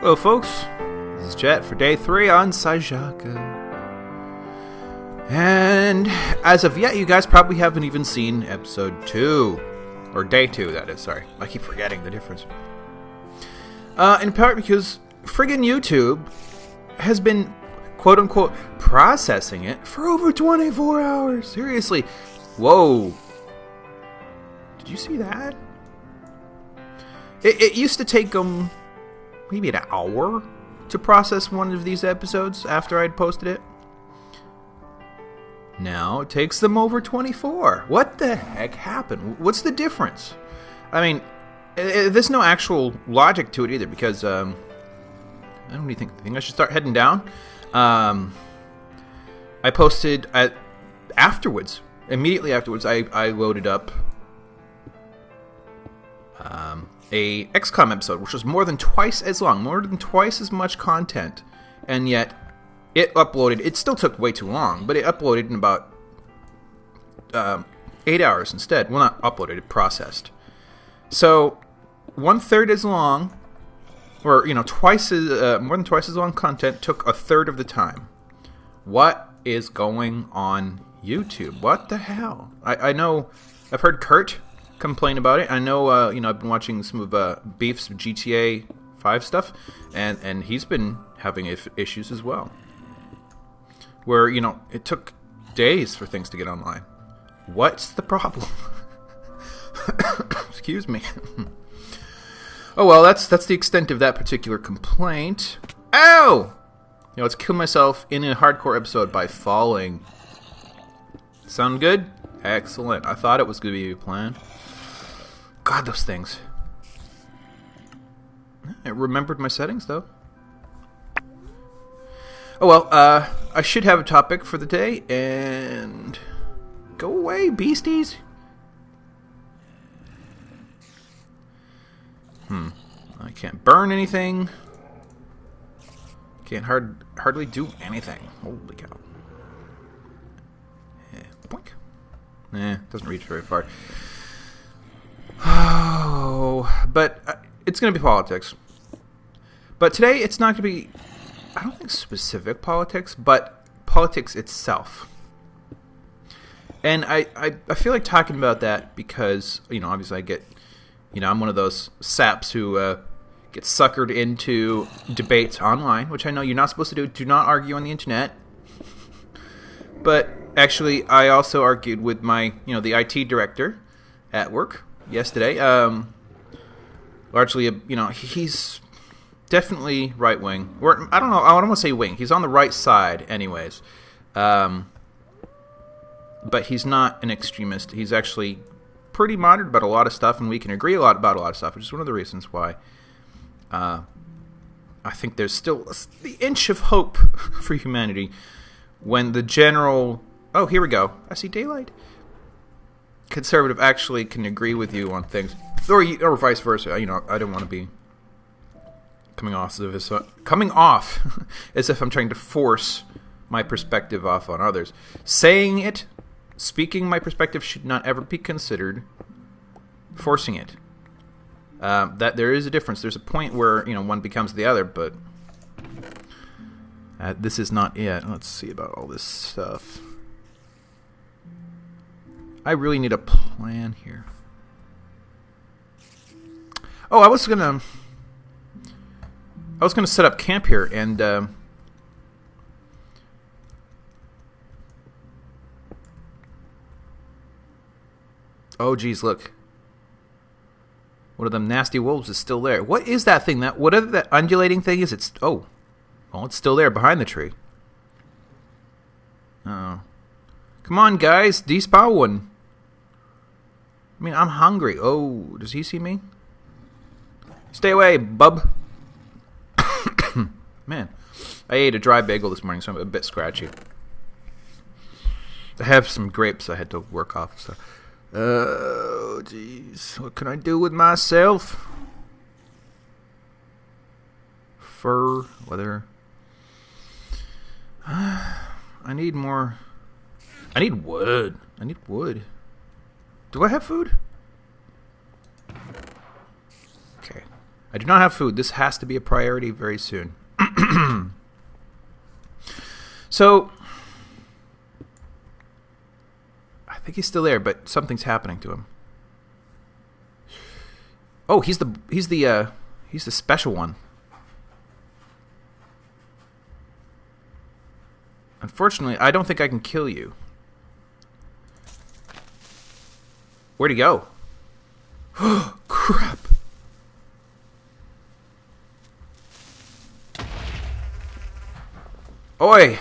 Hello folks, this is Jet for day 3 on Saijakh. And as of yet, you guys probably haven't even seen episode 2. Or day 2, that is, sorry. I keep forgetting the difference. In part because friggin' YouTube has been, quote-unquote, processing it for over 24 hours. Seriously. Whoa. Did you see that? It used to take them maybe an hour to process one of these episodes after I'd posted it. Now it takes them over 24. What the heck happened? What's the difference? I mean, there's no actual logic to it either, because I don't really think I should start heading down. I posted afterwards. Immediately afterwards, I loaded up a XCOM episode, which was more than twice as long, more than twice as much content, and yet it uploaded. It still took way too long, but it uploaded in about 8 hours instead. Well, not uploaded, it processed. So 1/3 as long, or twice as more than twice as long content took 1/3 of the time. What is going on YouTube? What the hell? I know. I've heard Kurt complain about it. I know. I've been watching some of Beef's GTA 5 stuff, and he's been having issues as well. Where it took days for things to get online. What's the problem? Excuse me. Oh well, that's the extent of that particular complaint. Ow! Let's kill myself in a hardcore episode by falling. Sound good? Excellent. I thought it was going to be a plan. God, those things. I remembered my settings, though. Oh well, I should have a topic for the day, and... Go away, beasties! I can't burn anything. Can't hardly do anything. Holy cow. Boink. Doesn't reach very far. Oh, but it's going to be politics. But today it's not going to be, I don't think specific politics, but politics itself. And I feel like talking about that because, obviously I get, I'm one of those saps who get suckered into debates online, which I know you're not supposed to do. Do not argue on the internet. But actually, I also argued with my, the IT director at work yesterday. Largely, he's definitely right wing. Or I don't know. I don't want to say wing. He's on the right side, anyways. But he's not an extremist. He's actually pretty moderate about a lot of stuff, and we can agree about a lot of stuff, which is one of the reasons why I think there's still the inch of hope for humanity when the general... Oh, here we go. I see daylight. Conservative actually can agree with you on things, or vice versa. I don't want to be coming off as if I'm trying to force my perspective off on others. Speaking my perspective should not ever be considered forcing it. That there is a difference. There's a point where one becomes the other, but this is not it. Let's see about all this stuff. I really need a plan here. Oh, I was gonna set up camp here, and oh geez, look. One of them nasty wolves is still there. What is that thing? Whatever that undulating thing is, it's still there behind the tree. Uh-oh. Come on, guys, despawn one. I mean, I'm hungry. Oh, does he see me? Stay away, bub. Man, I ate a dry bagel this morning, so I'm a bit scratchy. I have some grapes I had to work off, so... Oh, jeez. What can I do with myself? Fur, leather. I need more... I need wood. Do I have food? Okay. I do not have food. This has to be a priority very soon. So, I think he's still there, but something's happening to him. Oh, he's the special one. Unfortunately, I don't think I can kill you. Where'd he go? Crap. Oi!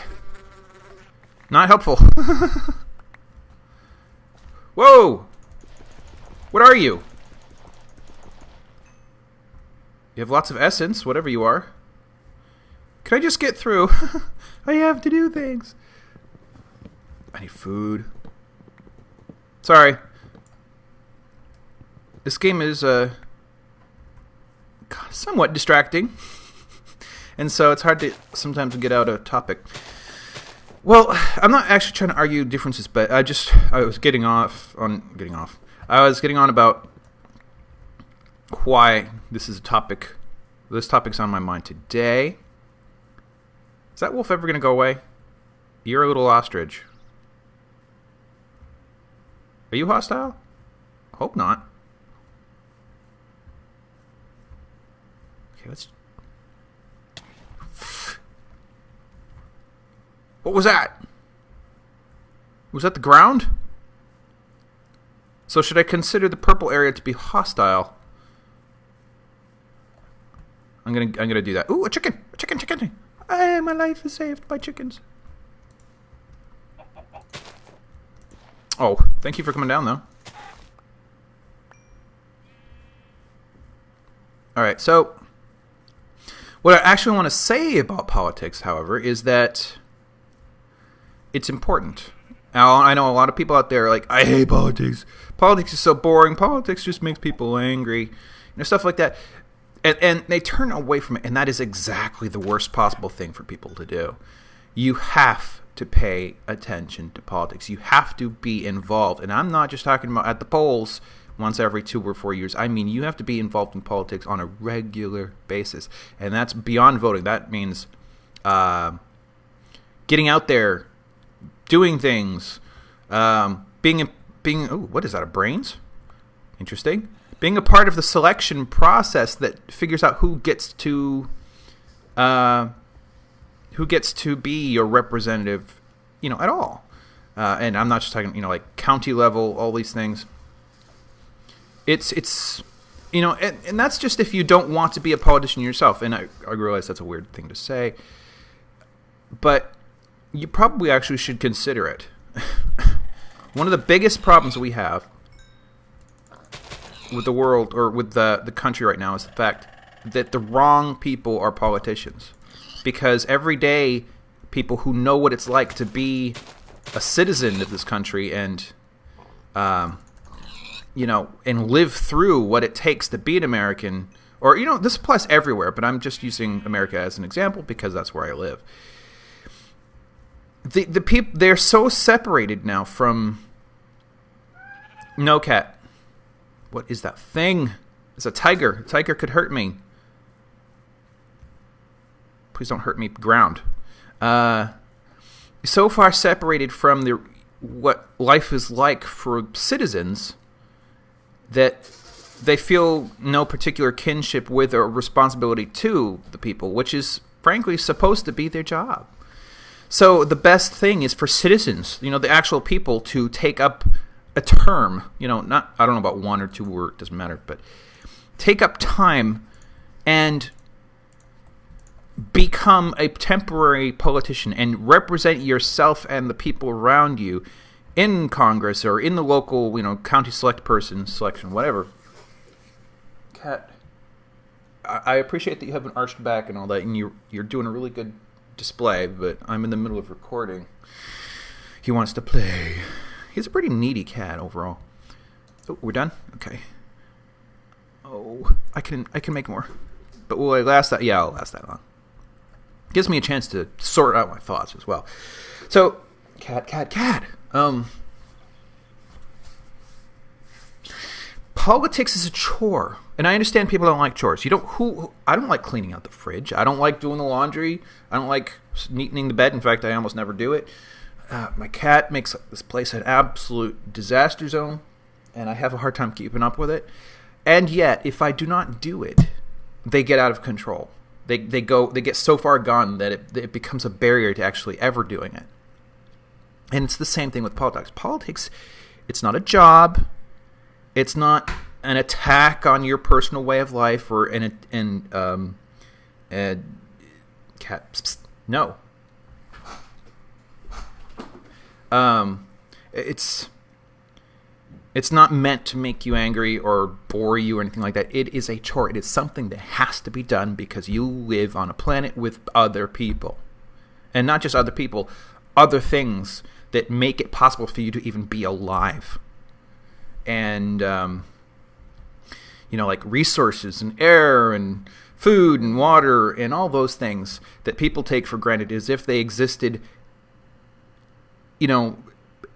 Not helpful. Whoa! What are you? You have lots of essence, whatever you are. Can I just get through? I have to do things. I need food. Sorry. This game is somewhat distracting. And so it's hard to sometimes get out of topic. Well, I'm not actually trying to argue differences, but I was getting on about why this is a topic. This topic's on my mind today. Is that wolf ever going to go away? You're a little ostrich. Are you hostile? Hope not. Okay, let's... What was that? Was that the ground? So should I consider the purple area to be hostile? I'm gonna do that. Ooh, a chicken! A chicken! Hey, my life is saved by chickens. Oh, thank you for coming down, though. Alright, so... what I actually want to say about politics, however, is that... it's important. Now, I know a lot of people out there are like, I hate politics. Politics is so boring. Politics just makes people angry. Stuff like that. And they turn away from it, and that is exactly the worst possible thing for people to do. You have to pay attention to politics. You have to be involved. And I'm not just talking about at the polls once every 2 or 4 years. I mean, you have to be involved in politics on a regular basis. And that's beyond voting. That means getting out there, doing things, being. Oh, what is that? A brains? Interesting. Being a part of the selection process that figures out who gets to be your representative, at all. And I'm not just talking, like county level, all these things. It's and that's just if you don't want to be a politician yourself. And I realize that's a weird thing to say, but you probably actually should consider it. One of the biggest problems we have with the world, or with the country right now, is the fact that the wrong people are politicians. Because every day, people who know what it's like to be a citizen of this country and, and live through what it takes to be an American, or, this applies everywhere, but I'm just using America as an example because that's where I live. The people, they're so separated now from... No, cat. What is that thing? It's a tiger. A tiger could hurt me. Please don't hurt me. Ground. So far separated from what life is like for citizens that they feel no particular kinship with or responsibility to the people, which is frankly supposed to be their job. So the best thing is for citizens, the actual people, to take up a term, not, I don't know about 1 or 2 or it doesn't matter, but take up time and become a temporary politician and represent yourself and the people around you in Congress or in the local, county select person selection, whatever. Cat, I appreciate that you have an arched back and all that, and you're doing a really good display, but I'm in the middle of recording. He wants to play. He's a pretty needy cat overall. Oh, we're done? Okay. Oh, I can make more. But will I last that? Yeah, I'll last that long. Gives me a chance to sort out my thoughts as well. So, cat. Politics is a chore, and I understand people don't like chores. I don't like cleaning out the fridge. I don't like doing the laundry. I don't like neatening the bed. In fact, I almost never do it. My cat makes this place an absolute disaster zone, and I have a hard time keeping up with it. And yet, if I do not do it, they get out of control. They get so far gone that it becomes a barrier to actually ever doing it. And it's the same thing with politics. Politics, it's not a job. It's not an attack on your personal way of life or cat. No. It's not meant to make you angry or bore you or anything like that. It is a chore. It is something that has to be done because you live on a planet with other people. And not just other people, other things that make it possible for you to even be alive. And, like resources and air and food and water and all those things that people take for granted as if they existed,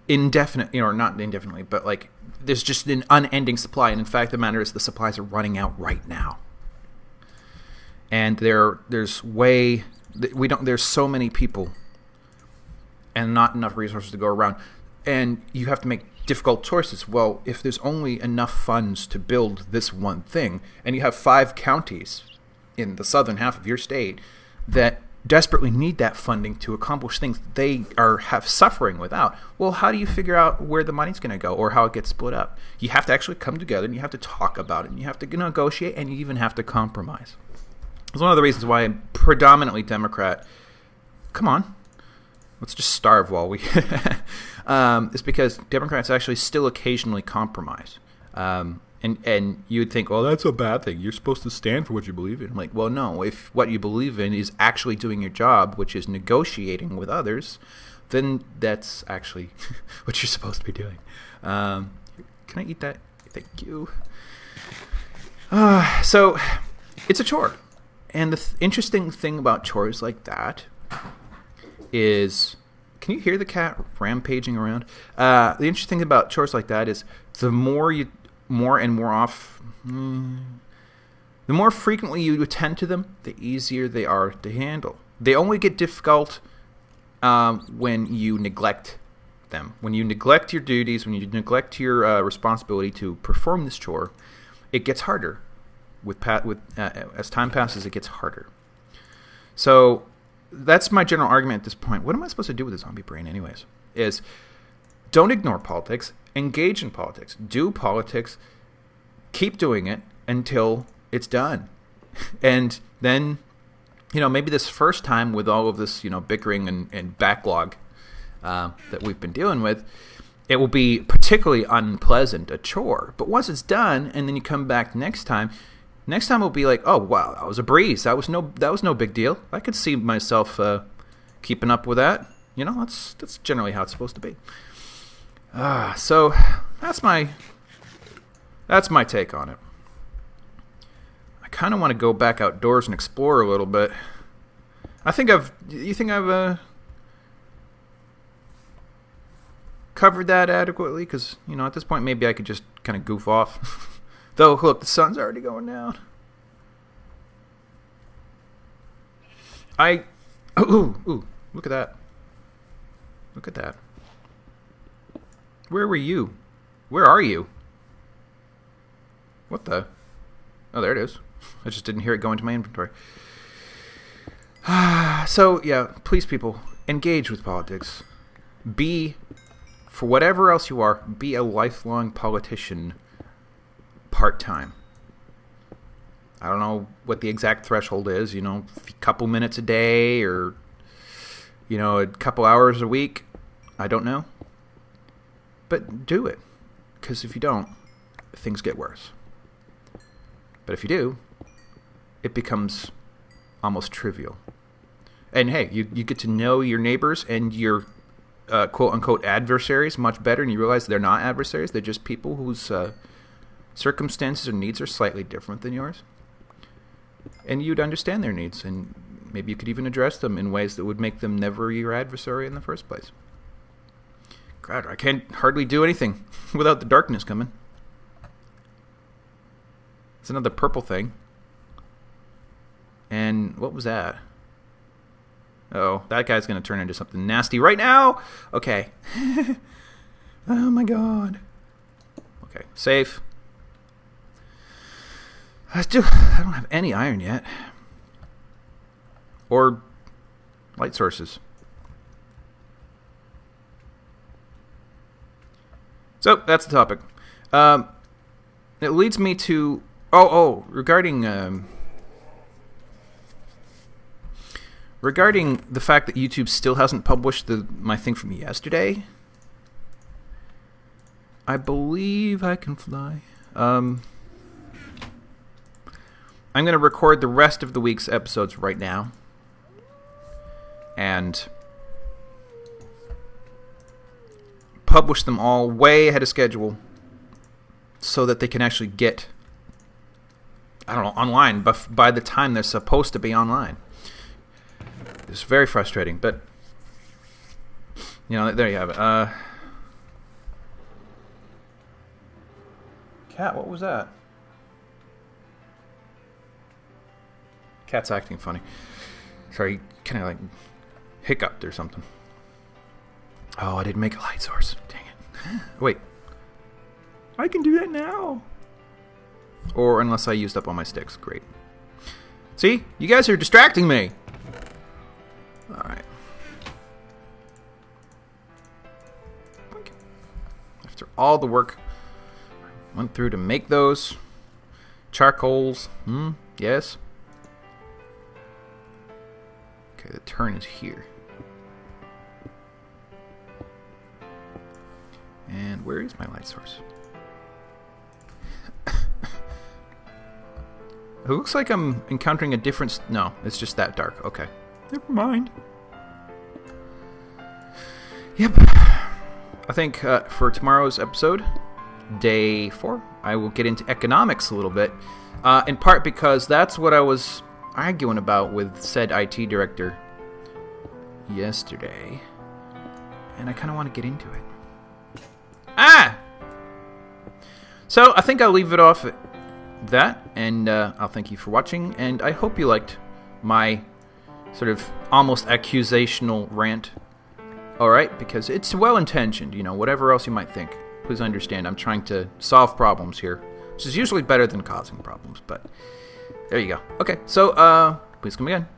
indefinite, or not indefinitely, but like there's just an unending supply. And in fact, the matter is the supplies are running out right now. And there's so many people and not enough resources to go around. And you have to make difficult choices. Well, if there's only enough funds to build this one thing, and you have 5 counties in the southern half of your state that desperately need that funding to accomplish things they have suffering without, well, how do you figure out where the money's going to go or how it gets split up? You have to actually come together, and you have to talk about it, and you have to negotiate, and you even have to compromise. It's one of the reasons why I'm predominantly Democrat. Come on. Let's just starve while we... it's because Democrats actually still occasionally compromise. And you would think, well, that's a bad thing. You're supposed to stand for what you believe in. I'm like, well, no. If what you believe in is actually doing your job, which is negotiating with others, then that's actually what you're supposed to be doing. Can I eat that? Thank you. So it's a chore. And the interesting thing about chores like that is, can you hear the cat rampaging around? The interesting thing about chores like that is the more frequently you attend to them, the easier they are to handle. They only get difficult when you neglect them. When you neglect your duties, when you neglect your responsibility to perform this chore, it gets harder. As time passes, it gets harder. So that's my general argument at this point. What am I supposed to do with a zombie brain anyways? Is don't ignore politics. Engage in politics. Do politics. Keep doing it until it's done. And then, maybe this first time with all of this, bickering and backlog that we've been dealing with, it will be particularly unpleasant, a chore. But once it's done, and then you come back next time it'll be like, oh wow, that was a breeze. That was no big deal. I could see myself keeping up with that. That's generally how it's supposed to be. So that's my take on it. I kind of want to go back outdoors and explore a little bit. You think I've covered that adequately? Because, at this point, maybe I could just kind of goof off. Though, look, the sun's already going down. Ooh, look at that. Look at that. Where were you? Where are you? What the? Oh, there it is. I just didn't hear it go into my inventory. So, yeah, please, people, engage with politics. For whatever else you are, be a lifelong politician part-time. I don't know what the exact threshold is, a couple minutes a day or, a couple hours a week. I don't know. But do it. Because if you don't, things get worse. But if you do, it becomes almost trivial. And hey, you get to know your neighbors and your quote-unquote adversaries much better, and you realize they're not adversaries. They're just people whose circumstances or needs are slightly different than yours. And you'd understand their needs, and maybe you could even address them in ways that would make them never your adversary in the first place. God, I can't hardly do anything without the darkness coming. It's another purple thing. And what was that? Oh, that guy's going to turn into something nasty right now. Okay. Oh my god. Okay, safe. I don't have any iron yet. Or light sources. So, that's the topic. It leads me to... regarding the fact that YouTube still hasn't published my thing from yesterday. I believe I can fly. I'm going to record the rest of the week's episodes right now. And publish them all way ahead of schedule so that they can actually get, online by the time they're supposed to be online. It's very frustrating, but there you have it. Cat, what was that? Cat's acting funny. Sorry, kind of like hiccuped or something. Oh, I didn't make a light source. Dang it. Wait. I can do that now. Or unless I used up all my sticks. Great. See? You guys are distracting me. Alright. After all the work I went through to make those charcoals. Yes. Okay, the turn is here. And where is my light source? It looks like I'm encountering a different... No, it's just that dark. Okay. Never mind. Yep. I think for tomorrow's episode, day 4, I will get into economics a little bit. In part because that's what I was arguing about with said IT director yesterday. And I kind of want to get into it. So I think I'll leave it off at that, and I'll thank you for watching, and I hope you liked my sort of almost accusational rant. Alright, because it's well-intentioned, whatever else you might think. Please understand, I'm trying to solve problems here, which is usually better than causing problems, but there you go. Okay, so please come again.